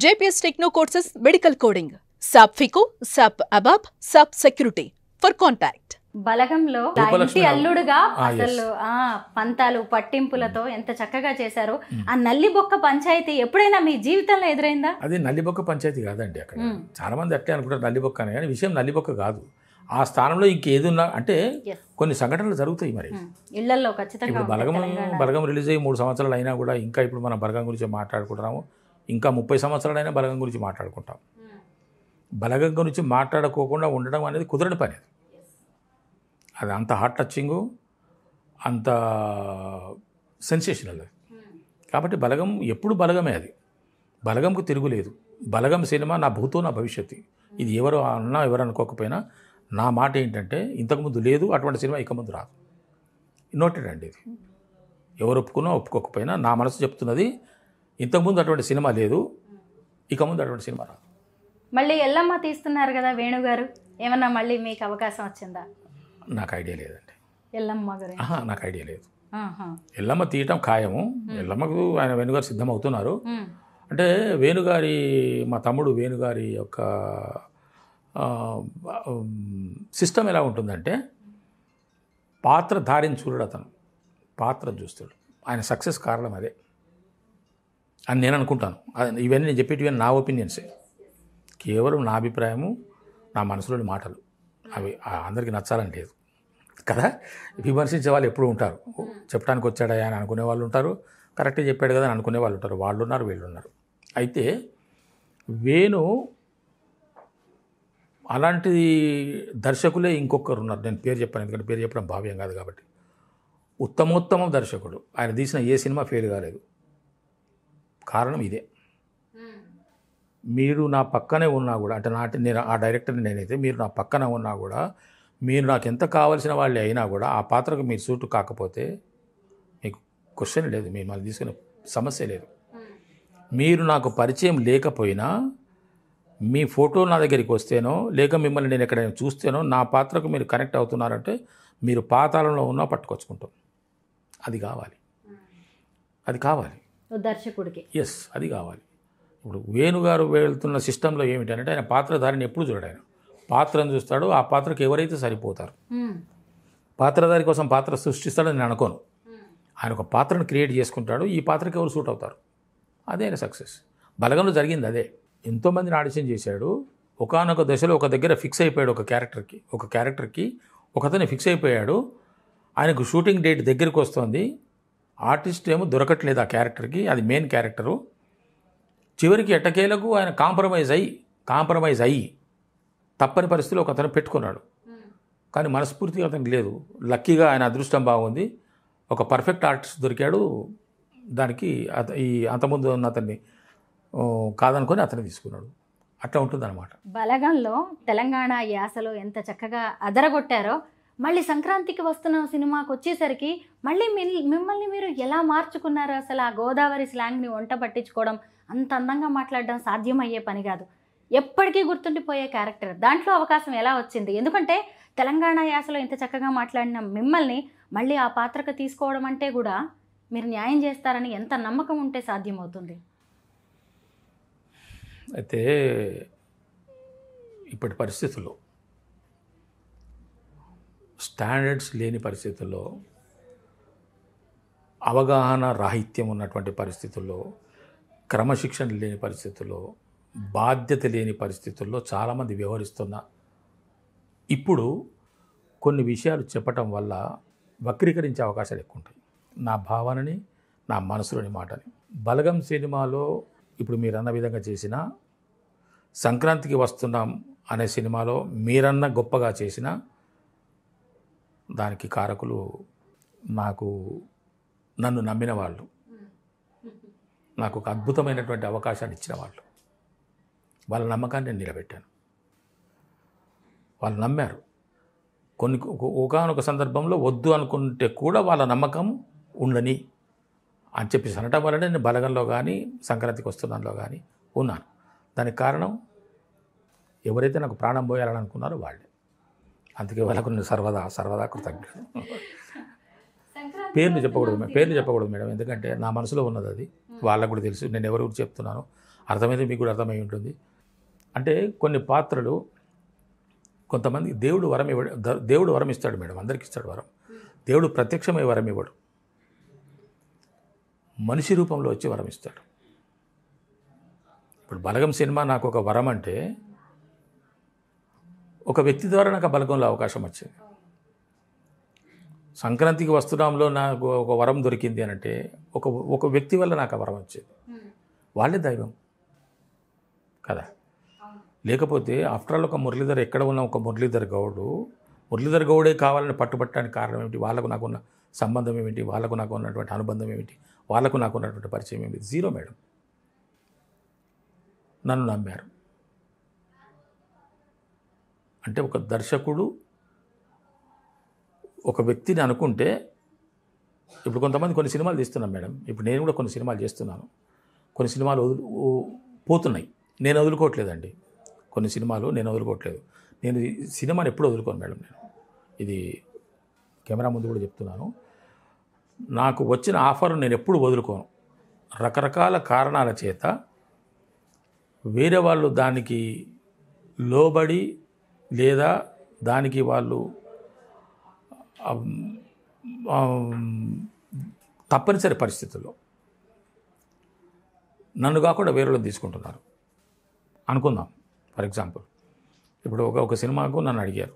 JPS Techno courses medical coding, SAP FICO, SAP ABAP, SAP Security. For contact. బలగంలో ఇంటి అల్లుడుగా అసలు పంతాలు పట్టింపులతో ఎంత చక్కగా చేశారు. ఆ నల్లిబొక్క పంచాయతీ ఎప్పుడైనా మీ జీవితంలో ఎదురైందా? అది నల్లిబొక్క పంచాయతీ కాదండి. అక్కడ చాలా మంది అట్లే అనుకుంటారు నల్లిబొక్క అని, కానీ విషయం నల్లిబొక్క కాదు. ఆ స్థానంలో ఇంకేది ఉన్నా అంటే కొన్ని సంఘటనలు జరుగుతాయి. మరి ఇళ్లలో ఖచ్చితంగా ఇప్పుడు బలగం రిలీజ్ అయ్యి 3 సంవత్సరాలు అయినా కూడా ఇంకా ఇప్పుడు మనం బలగం గురించి మాట్లాడుకుంటున్నాము. ఇంకా 30 సంవత్సరాలైనా బలగం గురించి మాట్లాడుకుంటాం. బలగం గురించి మాట్లాడుకోకుండా ఉండడం అనేది కుదరని పని. అది అంత హార్ట్ టచింగు, అంత సెన్సేషనల్. కాబట్టి బలగం ఎప్పుడు బలగమే. అది బలగంకు తిరుగులేదు. బలగం సినిమా నా భూతో నా భవిష్యత్తు. ఇది ఎవరు అన్నా ఎవరు అనుకోకపోయినా నా మాట ఏంటంటే ఇంతకుముందు లేదు, అటువంటి సినిమా ఇక ముందు రాదు. నోటెడ్ అండి. ఇది ఎవరు ఒప్పుకున్నా ఒప్పుకోకపోయినా నా మనసు చెప్తున్నది, ఇంతకుముందు అటువంటి సినిమా లేదు, ఇక ముందు అటువంటి సినిమా రాదు. మళ్ళీ ఎల్లమ్మ తీస్తున్నారు కదా వేణుగారు, ఏమన్నా మళ్ళీ మీకు అవకాశం వచ్చిందా? నాకు ఐడియా లేదండి. ఎల్లమ్మ గారు నాకు ఐడియా లేదు. ఎల్లమ్మ తీయటం ఖాయము. ఎల్లమ్మకు ఆయన వేణుగారు సిద్ధమవుతున్నారు. అంటే వేణుగారి మా తమ్ముడు వేణుగారి యొక్క సిస్టమ్ ఎలా ఉంటుందంటే పాత్రధారిని చూడడు, అతను పాత్రను చూస్తాడు. ఆయన సక్సెస్ కారణం అదే అని నేను అనుకుంటాను. ఇవన్నీ నేను చెప్పేటివన్నీ నా ఒపీనియన్సే, కేవలం నా అభిప్రాయము, నా మనసులోని మాటలు. అవి అందరికీ నచ్చాలని లేదు కదా. విమర్శించే వాళ్ళు ఎప్పుడూ ఉంటారు. చెప్పడానికి వచ్చాడా అని అనుకునే వాళ్ళు ఉంటారు, కరెక్ట్గా చెప్పాడు కదా అని అనుకునే వాళ్ళు ఉంటారు. వాళ్ళు ఉన్నారు, వీళ్ళు ఉన్నారు. అయితే వేణు అలాంటి దర్శకులే ఇంకొకరు ఉన్నారు. నేను పేరు చెప్పాను, ఎందుకంటే పేరు చెప్పడం భావ్యం కాదు కాబట్టి. ఉత్తమోత్తమ దర్శకుడు. ఆయన తీసిన ఏ సినిమా ఫెయిల్ కాలేదు. కారణం ఇదే. మీరు నా పక్కనే ఉన్నా కూడా, అంటే నేను ఆ డైరెక్టర్ని నేనైతే, మీరు నా పక్కన ఉన్నా కూడా, మీరు నాకు ఎంత కావాల్సిన వాళ్ళే అయినా కూడా ఆ పాత్రకు మీరు సూట్ కాకపోతే మీకు క్వశ్చన్ లేదు, మీరు మళ్ళీ తీసుకునే సమస్య లేదు. మీరు నాకు పరిచయం లేకపోయినా మీ ఫోటో నా దగ్గరికి వస్తేనో, లేక మిమ్మల్ని నేను ఎక్కడైనా చూస్తేనో, నా పాత్రకు మీరు కనెక్ట్ అవుతున్నారంటే మీరు పాతాళంలో ఉన్నా పట్టుకొచ్చుకుంటాం. అది కావాలి, అది కావాలి దర్శకుడికి. ఎస్, అది కావాలి. ఇప్పుడు వేణుగారు వెళ్తున్న సిస్టంలో ఏమిటంటే ఆయన పాత్రధారిని ఎప్పుడు చూడాడు. ఆయన పాత్రను చూస్తాడు, ఆ పాత్రకు ఎవరైతే సరిపోతారు. పాత్రధారి కోసం పాత్ర సృష్టిస్తాడని నేను అనుకోను. ఆయన ఒక పాత్రను క్రియేట్ చేసుకుంటాడు, ఈ పాత్రకి ఎవరు సూట్ అవుతారు. అదే ఆయన సక్సెస్. బలగంలో జరిగింది అదే. ఎంతోమందిని ఆడిషన్ చేశాడు. ఒకానొక దశలో ఒక దగ్గర ఫిక్స్ అయిపోయాడు. ఒక క్యారెక్టర్కి ఒకతనే ఫిక్స్ అయిపోయాడు. ఆయనకు షూటింగ్ డేట్ దగ్గరికి వస్తుంది. ఆర్టిస్ట్ ఏమో దొరకట్లేదు ఆ క్యారెక్టర్కి, అది మెయిన్ క్యారెక్టరు. చివరికి ఎట్టకేలకు ఆయన కాంప్రమైజ్ అయ్యి తప్పని పరిస్థితిలో ఒక అతను పెట్టుకున్నాడు. కానీ మనస్ఫూర్తిగా అతనికి లేదు. లక్కీగా ఆయన అదృష్టం బాగుంది, ఒక పర్ఫెక్ట్ ఆర్టిస్ట్ దొరికాడు. దానికి ఈ అంతకుముందు ఉన్న అతన్ని కాదనుకొని అతన్ని తీసుకున్నాడు. అట్లా ఉంటుందన్నమాట. బలగంలో తెలంగాణ యాసలో ఎంత చక్కగా అదరగొట్టారో, మళ్ళీ సంక్రాంతికి వస్తున్న సినిమాకి వచ్చేసరికి మళ్ళీ మిమ్మల్ని మీరు ఎలా మార్చుకున్నారు? అసలు ఆ గోదావరి స్లాంగ్ని వంట పట్టించుకోవడం, అంత అందంగా మాట్లాడడం సాధ్యమయ్యే పని కాదు. ఎప్పటికీ గుర్తుండిపోయే క్యారెక్టర్. దాంట్లో అవకాశం ఎలా వచ్చింది? ఎందుకంటే తెలంగాణ యాసలో ఇంత చక్కగా మాట్లాడిన మిమ్మల్ని మళ్ళీ ఆ పాత్రకు తీసుకోవడం అంటే కూడా మీరు న్యాయం చేస్తారని ఎంత నమ్మకం ఉంటే సాధ్యమవుతుంది? అయితే ఇప్పటి పరిస్థితుల్లో, స్టాండర్డ్స్ లేని పరిస్థితుల్లో, అవగాహన రాహిత్యం ఉన్నటువంటి పరిస్థితుల్లో, క్రమశిక్షణ లేని పరిస్థితుల్లో, బాధ్యత లేని పరిస్థితుల్లో చాలామంది వ్యవహరిస్తున్నా ఇప్పుడు కొన్ని విషయాలు చెప్పటం వల్ల వక్రీకరించే అవకాశాలు ఎక్కువ ఉంటాయి. నా భావనని, నా మనసులోని మాటని. బలగం సినిమాలో ఇప్పుడు మీరన్న విధంగా చేసిన, సంక్రాంతికి వస్తున్నాం అనే సినిమాలో మీరన్న గొప్పగా చేసిన దానికి కారకులు నన్ను నమ్మిన వాళ్ళు, నాకు ఒక అద్భుతమైనటువంటి అవకాశాన్ని ఇచ్చిన వాళ్ళు. వాళ్ళ నమ్మకాన్ని నేను నిలబెట్టాను. వాళ్ళు నమ్మారు. ఒకానొక సందర్భంలో వద్దు అనుకుంటే కూడా వాళ్ళ నమ్మకం ఉండని అని చెప్పి అనటం వల్లనే నేను బలగంలో కానీ సంక్రాంతికి వస్తున్నాలో కానీ ఉన్నాను. దానికి కారణం ఎవరైతే నాకు ప్రాణం పోయాలని అనుకున్నారో వాళ్ళే. అందుకే వాళ్ళకు నేను సర్వదా కృతజ్ఞుడు. పేర్లు చెప్పకూడదు మేడం, ఎందుకంటే నా మనసులో ఉన్నది అది. వాళ్ళకు కూడా తెలుసు నేను ఎవరు చెప్తున్నాను. అర్థమైతే మీకు కూడా అర్థమై ఉంటుంది. అంటే కొన్ని పాత్రలు కొంతమంది దేవుడు వరం ఇవ్వడు. దేవుడు వరం ఇస్తాడు మేడం, అందరికి ఇస్తాడు వరం. దేవుడు ప్రత్యక్షమై వరం ఇవ్వడు, మనిషి రూపంలో వచ్చి వరం ఇస్తాడు. ఇప్పుడు బలగం సినిమా నాకు ఒక వరం అంటే ఒక వ్యక్తి ద్వారా నాకు ఆ బలగంలో అవకాశం వచ్చింది. సంక్రాంతికి వస్తున్నాంలో నాకు ఒక వరం దొరికింది అని అంటే ఒక వ్యక్తి వల్ల నాకు ఆ వరం వచ్చేది. వాళ్ళే దైవం కదా. లేకపోతే ఆఫ్టర్ ఆల్ ఒక మురళీధర్ ఎక్కడ ఉన్న ఒక మురళీధర్ గౌడే కావాలని పట్టుబట్టడానికి కారణం ఏమిటి? వాళ్ళకు నాకున్న సంబంధం ఏమిటి? వాళ్ళకు నాకు ఉన్నటువంటి అనుబంధం ఏమిటి? వాళ్ళకు నాకు ఉన్నటువంటి పరిచయం ఏమిటి? Zero madam. నన్ను నమ్మారు. అంటే ఒక దర్శకుడు ఒక వ్యక్తిని అనుకుంటే, ఇప్పుడు కొంతమంది కొన్ని సినిమాలు తీస్తున్నాం మేడం. ఇప్పుడు నేను కూడా కొన్ని సినిమాలు చేస్తున్నాను. కొన్ని సినిమాలు పోతున్నాయి, నేను వదులుకోవట్లేదండి. కొన్ని సినిమాలు నేను వదులుకోవట్లేదు. నేను ఈ సినిమాని ఎప్పుడు వదులుకోను మేడం. నేను ఇది కెమెరా ముందు కూడా చెప్తున్నాను. నాకు వచ్చిన ఆఫర్ నేను ఎప్పుడు వదులుకోను. రకరకాల కారణాల చేత వేరే వాళ్ళు దానికి లోబడి లేదా దానికి వాళ్ళు తప్పనిసరి పరిస్థితుల్లో నన్ను కాకుండా వేరే వాళ్ళు తీసుకుంటున్నారు అనుకుందాం. ఫర్ ఎగ్జాంపుల్ ఇప్పుడు ఒక సినిమాకు నన్ను అడిగారు,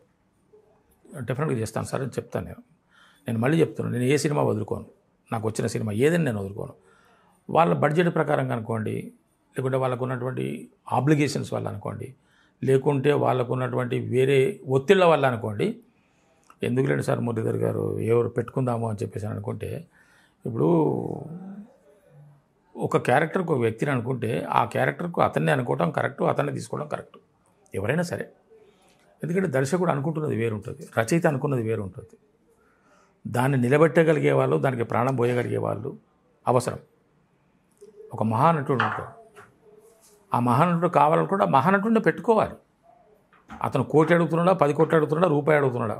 డెఫినెట్గా చేస్తాను సార్ అని చెప్తాను. నేను మళ్ళీ చెప్తున్నాను, నేను ఏ సినిమా వదులుకోను. నాకు వచ్చిన సినిమా ఏదైనా నేను వదులుకోను. వాళ్ళ బడ్జెట్ ప్రకారంగా అనుకోండి, లేకుంటే వాళ్ళకు ఉన్నటువంటి ఆబ్లిగేషన్స్ వల్ల అనుకోండి, లేకుంటే వాళ్ళకు ఉన్నటువంటి వేరే ఒత్తిళ్ల వల్ల అనుకోండి. ఎందుకు లేండి సార్ మురళీధర్ గారు ఎవరు పెట్టుకుందాము అని చెప్పేసి అనుకుంటే, ఇప్పుడు ఒక క్యారెక్టర్కి ఒక వ్యక్తిని అనుకుంటే ఆ క్యారెక్టర్కు అతన్ని అనుకోవడం కరెక్టు, అతన్ని తీసుకోవడం కరెక్టు, ఎవరైనా సరే. ఎందుకంటే దర్శకుడు అనుకుంటున్నది వేరు ఉంటుంది, రచయిత అనుకున్నది వేరు ఉంటుంది. దాన్ని నిలబెట్టగలిగే వాళ్ళు, దానికి ప్రాణం పోయగలిగే వాళ్ళు అవసరం. ఒక మహానటుడు ఉంటాడు, ఆ మహానటుడు కావాలనుకుంటే ఆ మహానటుడిని పెట్టుకోవాలి. అతను 1 కోటి అడుగుతున్నాడా, 10 కోట్లు అడుగుతున్నాడా, రూపాయి అడుగుతున్నాడా,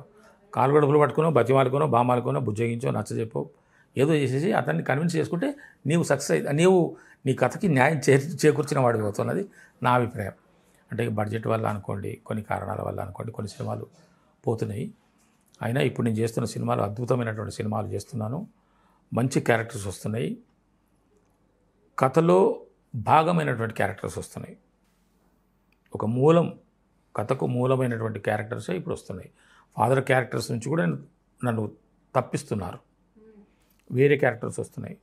కాలు గడుపులు పట్టుకునో, బతిమాలుకునో, బామాలుకునో, బుజ్జగించో, నచ్చజెప్పో, ఏదో చేసేసి అతన్ని కన్విన్స్ చేసుకుంటే నీవు సక్సెస్ నీవు నీ కథకి న్యాయం చేకూర్చిన వాడు అవుతున్నది నా అభిప్రాయం. అంటే బడ్జెట్ వల్ల అనుకోండి, కొన్ని కారణాల వల్ల అనుకోండి, కొన్ని సినిమాలు పోతున్నాయి. అయినా ఇప్పుడు నేను చేస్తున్న సినిమాలు అద్భుతమైనటువంటి సినిమాలు చేస్తున్నాను. మంచి క్యారెక్టర్స్ వస్తున్నాయి, కథలో భాగమైనటువంటి క్యారెక్టర్స్ వస్తున్నాయి. ఒక కథకు మూలమైనటువంటి క్యారెక్టర్సే ఇప్పుడు వస్తున్నాయి. ఫాదర్ క్యారెక్టర్స్ నుంచి కూడా నన్ను తప్పిస్తున్నారు. వేరే క్యారెక్టర్స్ వస్తున్నాయి,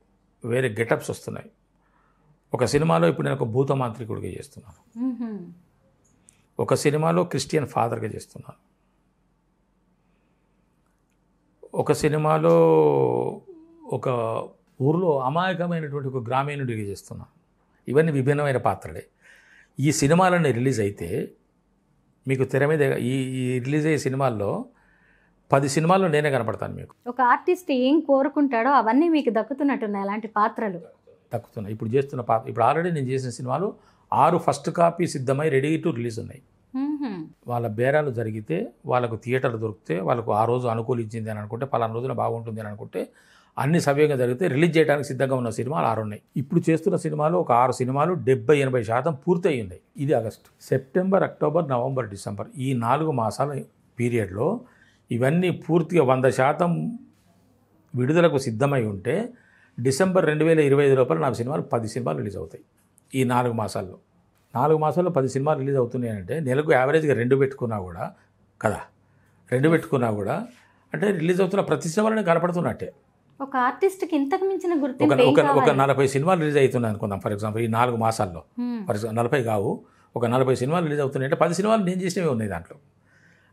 వేరే గెటప్స్ వస్తున్నాయి. ఒక సినిమాలో ఇప్పుడు నేను ఒక భూత మాంత్రికుడిగా చేస్తున్నాను, ఒక సినిమాలో క్రిస్టియన్ ఫాదర్గా చేస్తున్నాను, ఒక సినిమాలో ఒక ఊరిలో అమాయకమైనటువంటి ఒక గ్రామీణుడిగా చేస్తున్నాను. ఇవన్నీ విభిన్నమైన పాత్రలే. ఈ సినిమాలన్నీ రిలీజ్ అయితే మీకు తెర మీద ఈ రిలీజ్ అయ్యే సినిమాల్లో 10 సినిమాల్లో నేనే కనపడతాను మీకు. ఒక ఆర్టిస్ట్ ఏం కోరుకుంటాడో అవన్నీ మీకు దక్కుతున్నట్టున్నాయి అలాంటి పాత్రలు. దక్కుతున్నాయి. ఇప్పుడు చేస్తున్న ఇప్పుడు ఆల్రెడీ నేను చేసిన సినిమాలు 6 ఫస్ట్ కాపీ సిద్ధమై రెడీ టు రిలీజ్ ఉన్నాయి. వాళ్ళ బేరాలు జరిగితే, వాళ్ళకు థియేటర్లు దొరికితే, వాళ్ళకు ఆ రోజు అనుకూలించింది అని అనుకుంటే, పలానా రోజున బాగుంటుంది అని అనుకుంటే, అన్ని సవ్యంగా జరిగితే రిలీజ్ చేయడానికి సిద్ధంగా ఉన్న సినిమాలు 6 ఉన్నాయి. ఇప్పుడు చేస్తున్న సినిమాలు ఒక 6 సినిమాలు 70-80% పూర్తి అయి ఉన్నాయి. ఇది August, September, October, November, December ఈ 4 మాసాల పీరియడ్లో ఇవన్నీ పూర్తిగా 100% విడుదలకు సిద్ధమై ఉంటే డిసెంబర్ 2025 లోపల నాకు సినిమాలు 10 సినిమాలు రిలీజ్ అవుతాయి. ఈ 4 మాసాల్లో 10 సినిమాలు రిలీజ్ అవుతున్నాయి అంటే నెలకు యావరేజ్గా 2 పెట్టుకున్నా కూడా కదా, 2 పెట్టుకున్నా కూడా అంటే రిలీజ్ అవుతున్న ప్రతి సినిమాలోనే కనపడుతున్నట్టే. ఒక ఆర్టిస్ట్కి ఇంతకు మించిన గుర్తింపు ఒక 40 సినిమాలు రిలీజ్ అవుతున్నాయి అనుకుందాం ఫర్ ఎగ్జాంపుల్. ఈ 4 మాసాల్లో ఫర్ ఎగ్జాంపుల్ 40 కావు, ఒక 40 సినిమాలు రిలీజ్ అవుతున్నాయి అంటే 10 సినిమాలు నేను చేసినవి ఉన్నాయి దాంట్లో.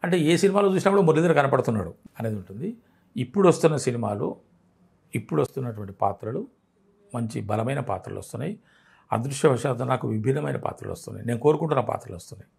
అంటే ఏ సినిమాలో చూసినప్పుడు మురళీధర్ కనపడుతున్నాడు అనేది ఉంటుంది. ఇప్పుడు వస్తున్న సినిమాలు, ఇప్పుడు వస్తున్నటువంటి పాత్రలు మంచి బలమైన పాత్రలు వస్తున్నాయి. అదృష్టవశాత్తు నాకు విభిన్నమైన పాత్రలు వస్తున్నాయి, నేను కోరుకుంటున్న పాత్రలు వస్తున్నాయి.